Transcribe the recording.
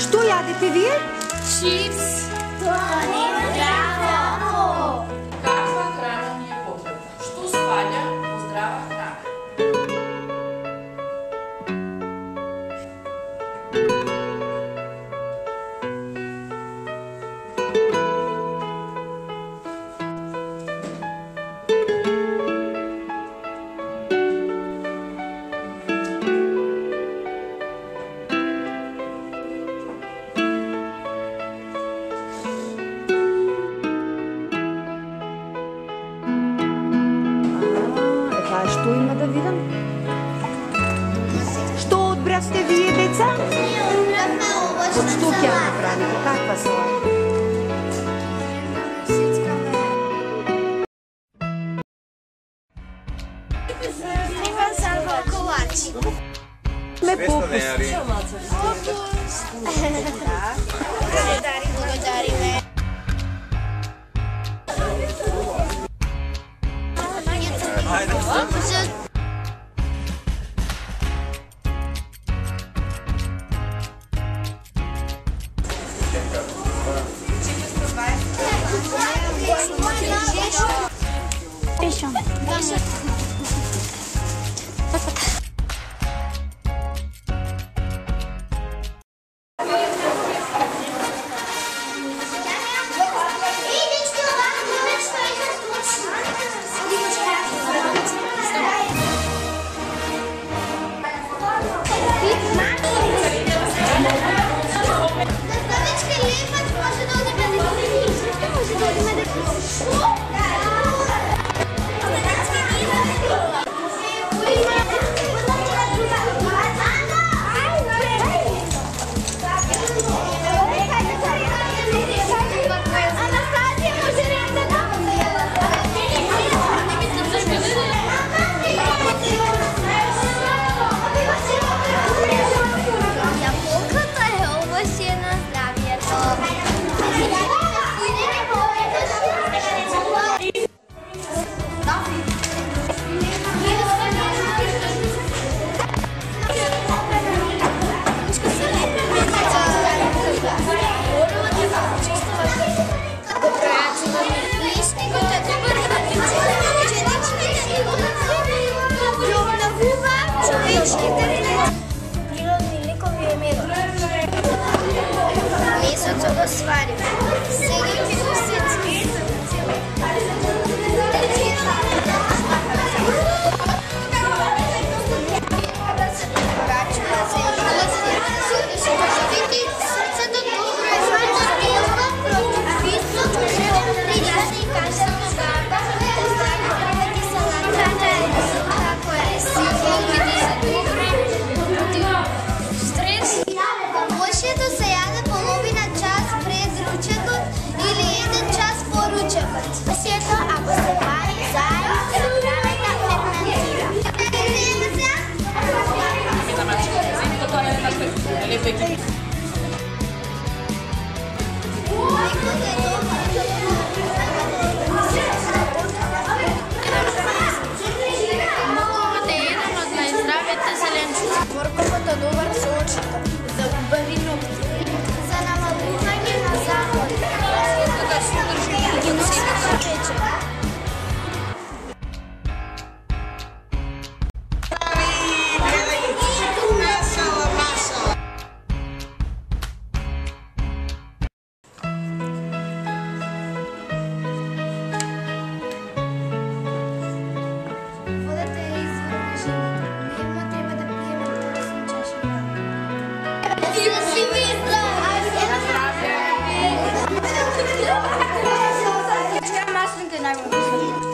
Што јадете вие? Чипс. Тоа не е здраво. Каква храна ни е потребна? Што спаѓа во здрава храна? Што има да видам? Што одбравте вие, деца? Од што ќе ја направите? Каква салата? Има салва колачи. Ме попуст. Благодариме. Месецот го сварим. Сега ќе го сецим. Морковата добар со очите, за убави ногти, за намалување на захар, да содржи генетичка печена. Водата е извор на живот. Дневно треба да пиеме полесни чаши вода. Маслинка е најважно.